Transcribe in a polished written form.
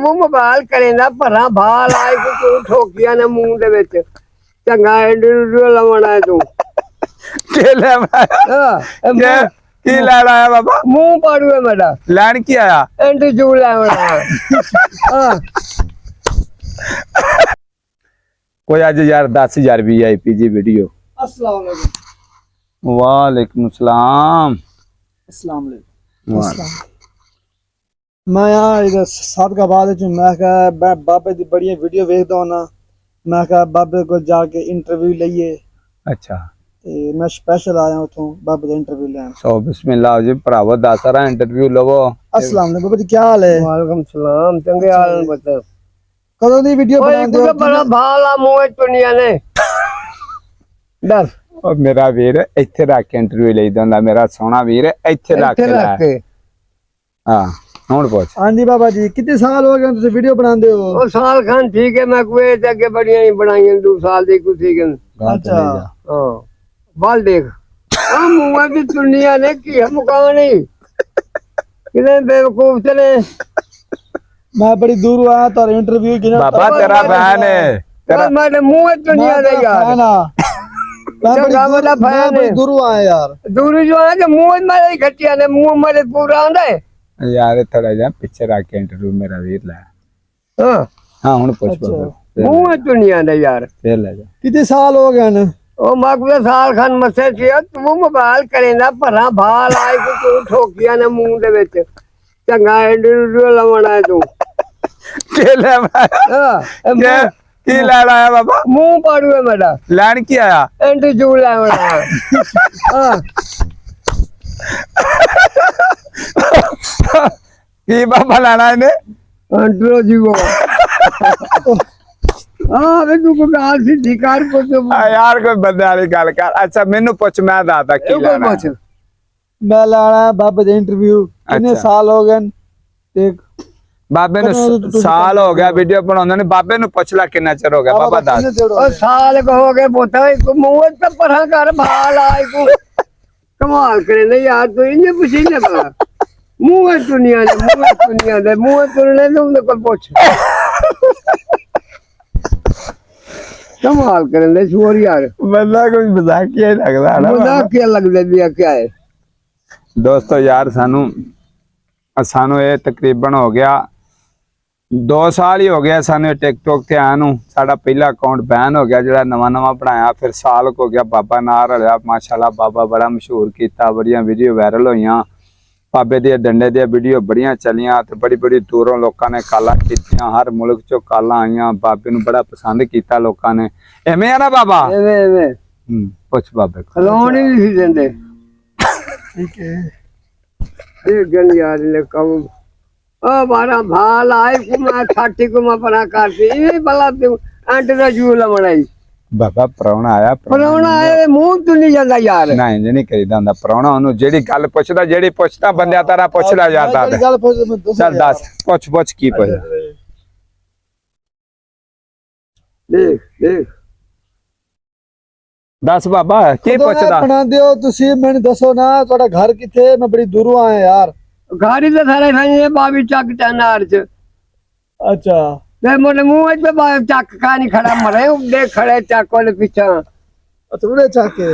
ਤੂੰ ਮੋਬਾਈਲ ਕਰੇਂਦਾ ਭਰਾ ਭਾਲ ਆਏ ਕਿ ਤੂੰ ਠੋਕੀਆਂ ਨੇ ਮੂੰਹ ਦੇ ਵਿੱਚ ਚੰਗਾ ਇੰਟਰਵਿਊ ਲਵਾਉਣਾ ਤੂੰ के ले की लैन आया बाबा मुंह पाड़ू है मेरा लैन की आया इंटरव्यू लवाना कोई आज यार 10,000 VIP जी वीडियो अस्सलाम वालेकुम। वालेकुम सलाम। अस्सलाम वालेकुम। मैं यार इधर सादकाबाद मैं बाबे दी बड़ी वीडियो वेखदा होना मैं बाबे को जाके इंटरव्यू लईए अच्छा ते मैं स्पेशल आया उथों बाबे दा इंटरव्यू लेन। सो बिस्मिल्लाह जी भरावो 10 रा इंटरव्यू लवो। अस्सलाम वालेकुम बाबा जी क्या हाल है? वालेकुम सलाम चंगे हाल बता कदों दी वीडियो बनांदे हो? बड़ा भाला मुंह चुनिया ने दस और मेरा वीर इत्थे रख के इंटरव्यू लेदा हुंदा मेरा सोहना वीर इत्थे रख के हां हुन पूछ। हां जी बाबा जी कितने साल हो गए तुसी वीडियो बनांदे हो? ओ साल खान ठीक है मैं कोई आगे बढ़िया ही बनाई 2 साल दी कुछ ठीक है। अच्छा हां बाल देख हां मुंह की चुनिया ने की है मुकान नहीं किने बेवकूफ चले मैं बड़ी दूर आया तो इंटरव्यू की बाबा तेरा बहन है तेरा मेरे मुंह चुनिया ने यार मैं बड़ी दूर आया यार दूर जो है कि मुंह मेरे घटिया ने मुंह मेरे पूरा आंदा है यार थोड़ा जा पीछे रख के इंटरव्यू मेरा वीर ले। हां हां हुन पूछ बाबा मुंह चुनिया ने यार फिर ले जा कितने साल हो गए न? ओ मकबूल साल खान मसे किया तू मोबाइल करेंदा भरा भाल आए कि तू ठोकिया ने मुंह दे विच चंगा इंटरव्यू लवाना तू के ले हां की लैन आया बाबा मुंह पाड़ू है मेरा लैन की आया इंटरव्यू लवाना हां की बाबा लाना इने इंटरव्यू हां वे तू को गाल सी धिकार को यार कोई बंदे वाली गल कर। अच्छा मेनू पूछ मैं दादा की लाना मैं लाना बाबे दा इंटरव्यू कितने साल हो गए ते बाबे ने साल हो गया वीडियो बनाने ने बाबे नु पूछ ला कितना चिर हो गया बाबा दस ओ साल को हो गए पोता मुंह पे परा कर भाल आए को कमाल करे नहीं यार तू इने पूछी ले बड़ा मुंह दुनिया दे मुंह तुरने दे उन को पूछ कमाल करे ले छोर यार बंदा कोई मजाकिया ही लगदा है ना मजाकिया लगदा दिया क्या है दोस्तों यार सानू ये तकरीबन हो गया 2 साल ही हो गया सानू टिकटॉक ते आया नू साडा पहला अकाउंट बैन हो गया जेड़ा नवा बनाया फिर साल हो गया बाबा नाल रलिया माशाल्लाह बाबा बड़ा मशहूर कीता बड़ियां वीडियो वायरल होईयां बाबे दी डंडे दी वीडियो बड़ियां चलियां ते बड़ी दूरों लोकां ने काला कीतियां हर मुल्क चों काला आईयां बाबे नू बड़ा पसंद कीता लोकां ने एवें आ ना बाबा एवें पुछ बाबे खलोण ही नहीं देंदे ठीक है ये गन यार ने कहूं ओ मारा भाल आए को मैं छाटी को मैं बना करती ये भला तू इंटरव्यू लवणाई बाबा परौना आया परौना आए मुंह तो नहीं जांदा यार नहीं जे नहीं करीदा हुंदा परौना ओनू जेड़ी गल पुछदा जेड़ी पुछदा बंदे तारा पुछ ला जाता चल दस पुछ की पुछ देख दस बाबा की पुछदा बना दियो तुसी मैंने दसो ना ਤੁਹਾਡਾ घर किथे मैं बड़ी दूरों आया यार गाड़ी तो सारे खाई बाबी चक चनार च अच्छा ते मोने मुंह पे चक का नहीं खड़ा मरे देख खड़े चक वाले पीछे थोड़े चाके